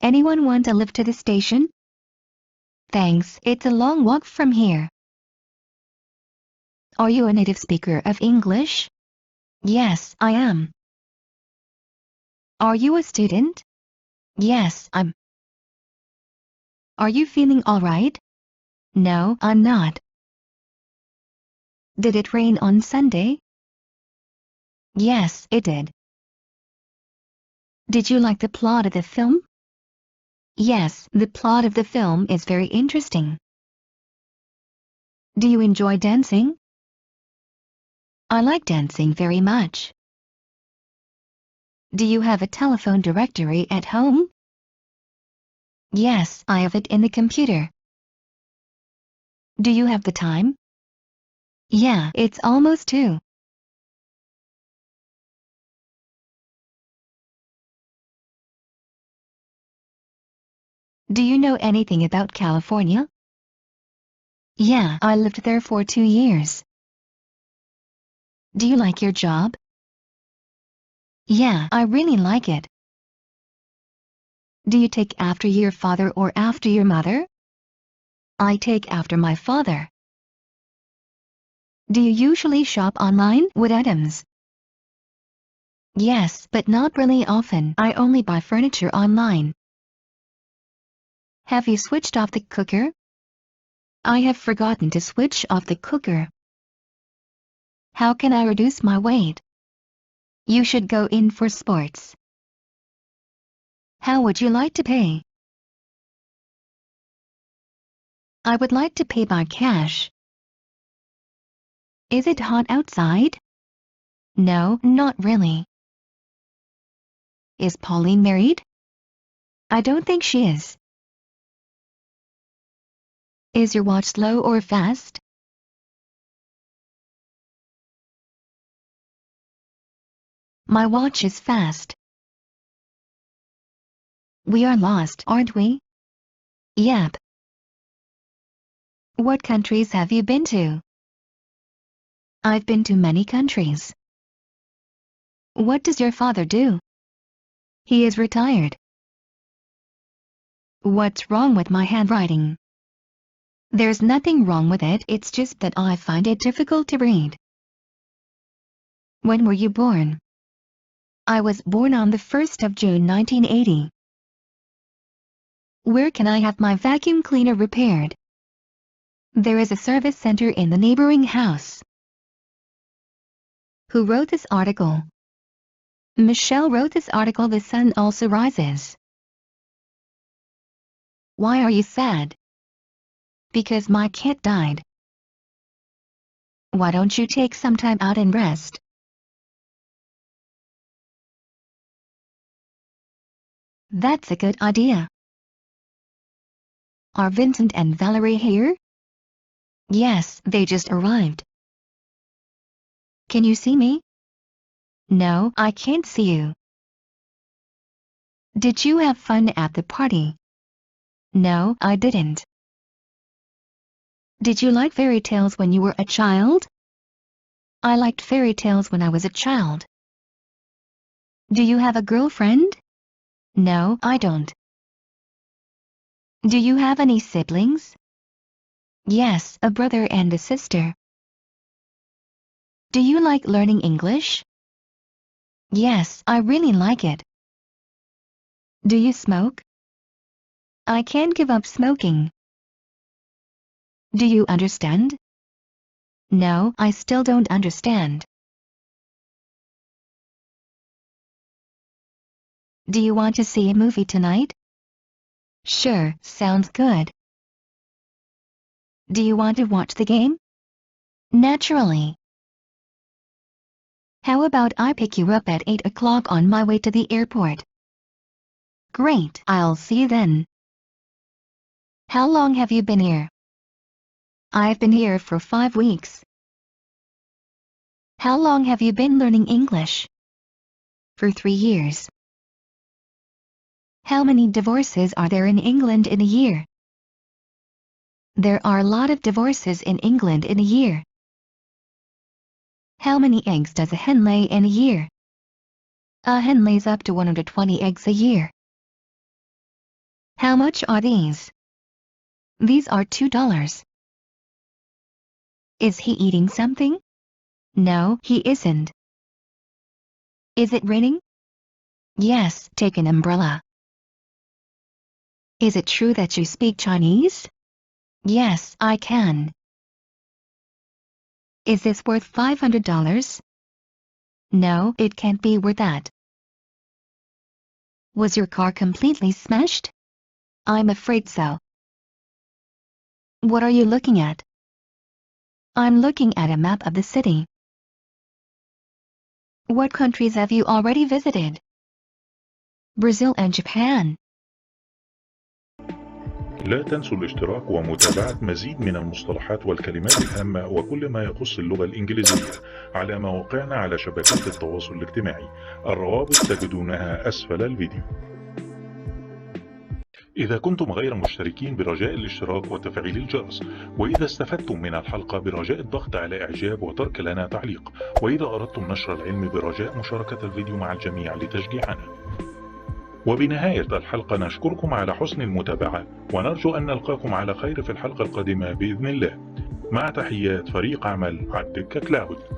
Anyone want a lift to the station? Thanks, it's a long walk from here. Are you a native speaker of English? Yes, I am. Are you a student? Yes, I'm. Are you feeling all right? No, I'm not. Did it rain on Sunday? Yes, it did. Did you like the plot of the film? Yes, the plot of the film is very interesting. Do you enjoy dancing? I like dancing very much. Do you have a telephone directory at home? Yes, I have it in the computer. Do you have the time? Yeah, it's almost 2. Do you know anything about California? Yeah, I lived there for 2 years. Do you like your job? Yeah, I really like it. Do you take after your father or after your mother? I take after my father. Do you usually shop online with items? Yes, but not really often. I only buy furniture online. Have you switched off the cooker? I have forgotten to switch off the cooker. How can I reduce my weight? You should go in for sports. How would you like to pay? I would like to pay by cash. Is it hot outside? No, not really. Is Pauline married? I don't think she is. Is your watch slow or fast? My watch is fast. We are lost, aren't we? Yep. What countries have you been to? I've been to many countries. What does your father do? He is retired. What's wrong with my handwriting? There's nothing wrong with it, it's just that I find it difficult to read. When were you born? I was born on the 1st of June 1980. Where can I have my vacuum cleaner repaired? There is a service center in the neighboring house. Who wrote this article? Michelle wrote this article. The sun also rises. Why are you sad? Because my cat died. Why don't you take some time out and rest? That's a good idea. Are Vincent and Valerie here? Yes, they just arrived. Can you see me? No, I can't see you. Did you have fun at the party? No, I didn't. Did you like fairy tales when you were a child? I liked fairy tales when I was a child. Do you have a girlfriend? No, I don't. Do you have any siblings? Yes, a brother and a sister. Do you like learning English? Yes, I really like it. Do you smoke? I can't give up smoking. Do you understand? No, I still don't understand. Do you want to see a movie tonight? Sure, sounds good. Do you want to watch the game? Naturally. How about I pick you up at 8 o'clock on my way to the airport? Great, I'll see you then. How long have you been here? I've been here for 5 weeks. How long have you been learning English? For 3 years. How many divorces are there in England in a year? There are a lot of divorces in England in a year. How many eggs does a hen lay in a year? A hen lays up to 120 eggs a year. How much are these? These are $2. Is he eating something? No, he isn't. Is it raining? Yes, take an umbrella. Is it true that you speak Chinese? Yes, I can. Is this worth $500? No, it can't be worth that. Was your car completely smashed? I'm afraid so. What are you looking at? I'm looking at a map of the city. What countries have you already visited? Brazil and Japan. لا تنسوا الاشتراك ومتابعة مزيد من المصطلحات والكلمات الهامة وكل ما يخص اللغة الإنجليزية على مواقعنا على شبكات التواصل الاجتماعي. الروابط تجدونها أسفل الفيديو. إذا كنتم غير مشتركين برجاء الاشتراك وتفعيل الجرس، وإذا استفدتم من الحلقة برجاء الضغط على إعجاب وترك لنا تعليق، وإذا أردتم نشر العلم برجاء مشاركة الفيديو مع الجميع لتشجيعنا. وبنهاية الحلقة نشكركم على حسن المتابعة ونرجو أن نلقاكم على خير في الحلقة القادمة بإذن الله. مع تحيات فريق عمل الدكة كلاود.